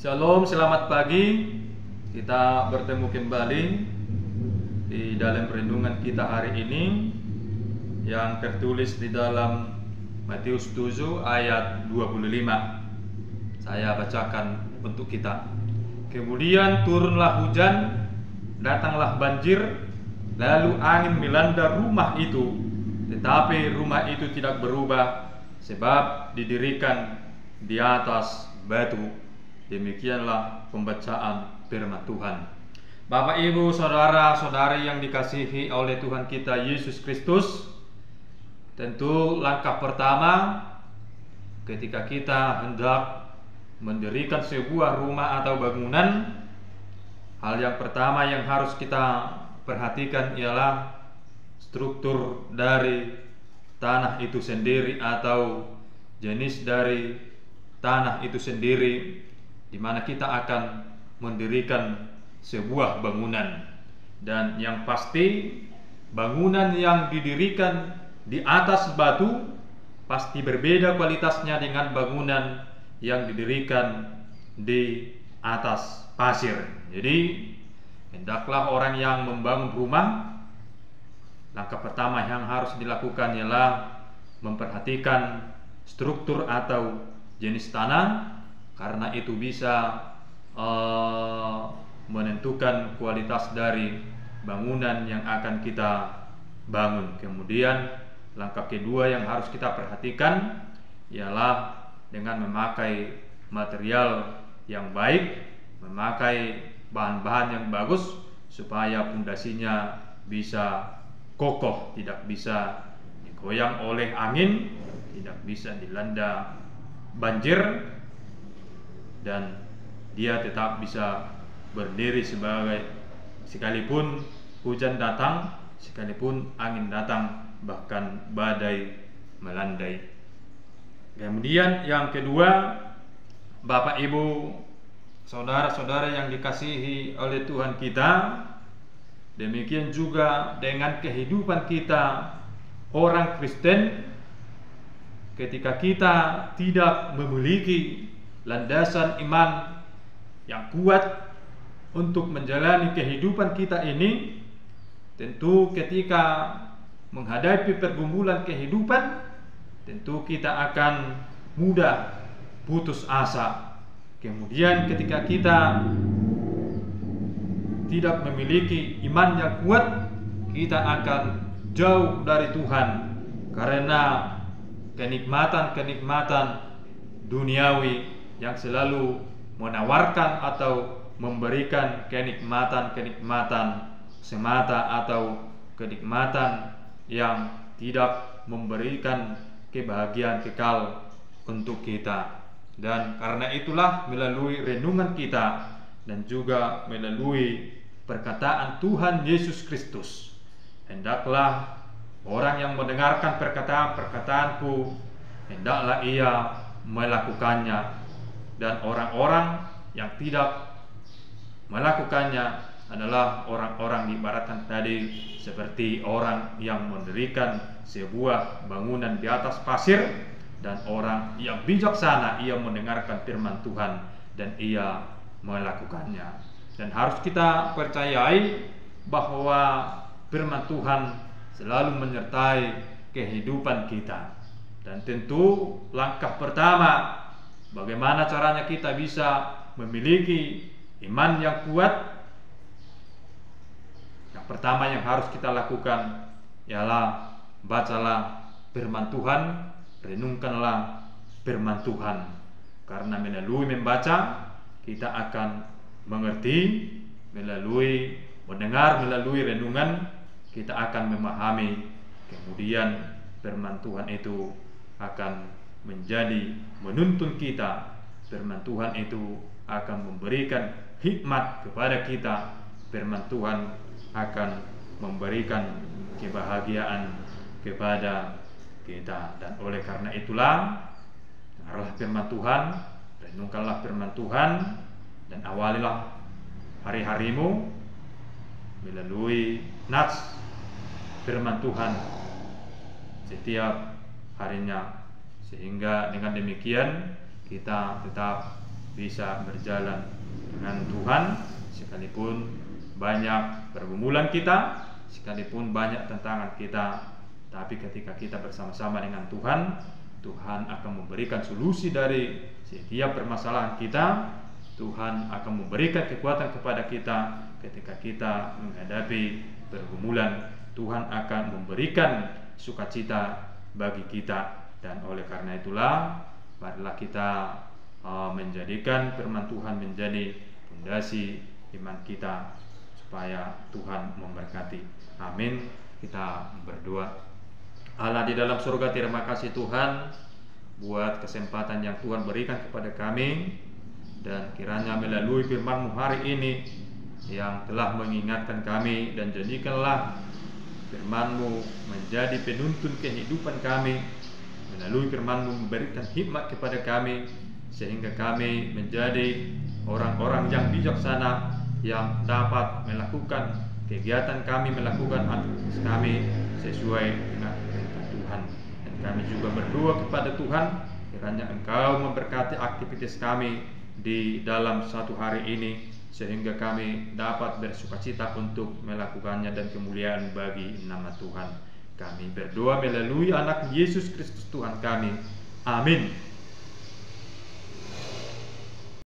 Shalom, selamat pagi. Kita bertemu kembali di dalam renungan kita hari ini yang tertulis di dalam Matius 7 ayat 25. Saya bacakan untuk kita. Kemudian turunlah hujan, datanglah banjir, lalu angin melanda rumah itu, tetapi rumah itu tidak berubah sebab didirikan di atas batu. Demikianlah pembacaan firman Tuhan. Bapak, Ibu, saudara-saudari yang dikasihi oleh Tuhan kita Yesus Kristus, tentu langkah pertama ketika kita hendak mendirikan sebuah rumah atau bangunan, hal yang pertama yang harus kita perhatikan ialah struktur dari tanah itu sendiri atau jenis dari tanah itu sendiri, di mana kita akan mendirikan sebuah bangunan. Dan yang pasti, bangunan yang didirikan di atas batu pasti berbeda kualitasnya dengan bangunan yang didirikan di atas pasir. Jadi hendaklah orang yang membangun rumah, langkah pertama yang harus dilakukan ialah memperhatikan struktur atau jenis tanah, karena itu bisa menentukan kualitas dari bangunan yang akan kita bangun. Kemudian langkah kedua yang harus kita perhatikan ialah dengan memakai material yang baik, memakai bahan-bahan yang bagus supaya pondasinya bisa kokoh, tidak bisa digoyang oleh angin, tidak bisa dilanda banjir, dan dia tetap bisa berdiri sekalipun hujan datang, sekalipun angin datang, bahkan badai melandai. Kemudian yang kedua, Bapak, Ibu, saudara-saudara yang dikasihi oleh Tuhan kita, demikian juga dengan kehidupan kita orang Kristen. Ketika kita tidak memiliki landasan iman yang kuat untuk menjalani kehidupan kita ini, tentu ketika menghadapi pergumulan kehidupan, tentu kita akan mudah putus asa. Kemudian ketika kita tidak memiliki iman yang kuat, kita akan jauh dari Tuhan, karena kenikmatan duniawi yang selalu menawarkan atau memberikan kenikmatan semata atau kenikmatan yang tidak memberikan kebahagiaan kekal untuk kita. Dan karena itulah melalui renungan kita dan juga melalui perkataan Tuhan Yesus Kristus, hendaklah orang yang mendengarkan perkataanku, hendaklah ia melakukannya. Dan orang-orang yang tidak melakukannya adalah orang-orang diibaratkan tadi seperti orang yang mendirikan sebuah bangunan di atas pasir, dan orang yang bijaksana, ia mendengarkan firman Tuhan dan ia melakukannya. Dan harus kita percayai bahwa firman Tuhan selalu menyertai kehidupan kita. Dan tentu langkah pertama, bagaimana caranya kita bisa memiliki iman yang kuat? Yang pertama yang harus kita lakukan ialah bacalah firman Tuhan, renungkanlah firman Tuhan. Karena melalui membaca kita akan mengerti, melalui mendengar, melalui renungan kita akan memahami. Kemudian firman Tuhan itu akan menjadi menuntun kita. Firman Tuhan itu akan memberikan hikmat kepada kita. Firman Tuhan akan memberikan kebahagiaan kepada kita. Dan oleh karena itulah, dengarlah firman Tuhan, renungkanlah firman Tuhan, dan awalilah hari-harimu melalui nats firman Tuhan setiap harinya, sehingga dengan demikian kita tetap bisa berjalan dengan Tuhan, sekalipun banyak pergumulan kita, sekalipun banyak tantangan kita. Tapi ketika kita bersama-sama dengan Tuhan, Tuhan akan memberikan solusi dari setiap permasalahan kita. Tuhan akan memberikan kekuatan kepada kita ketika kita menghadapi pergumulan. Tuhan akan memberikan sukacita bagi kita. Dan oleh karena itulah, marilah kita menjadikan firman Tuhan menjadi fondasi iman kita, supaya Tuhan memberkati. Amin. Kita berdoa. Allah di dalam surga, terima kasih Tuhan buat kesempatan yang Tuhan berikan kepada kami, dan kiranya melalui firman-Mu hari ini yang telah mengingatkan kami, dan jadikanlah firman-Mu menjadi penuntun kehidupan kami. Melalui firman-Mu memberikan hikmat kepada kami, sehingga kami menjadi orang-orang yang bijaksana, yang dapat melakukan kegiatan kami, melakukan aktivitas kami sesuai dengan perintah Tuhan. Dan kami juga berdoa kepada Tuhan, kiranya Engkau memberkati aktivitas kami di dalam satu hari ini, sehingga kami dapat bersukacita untuk melakukannya dan kemuliaan bagi nama Tuhan. Kami berdoa melalui anak Yesus Kristus Tuhan kami. Amin.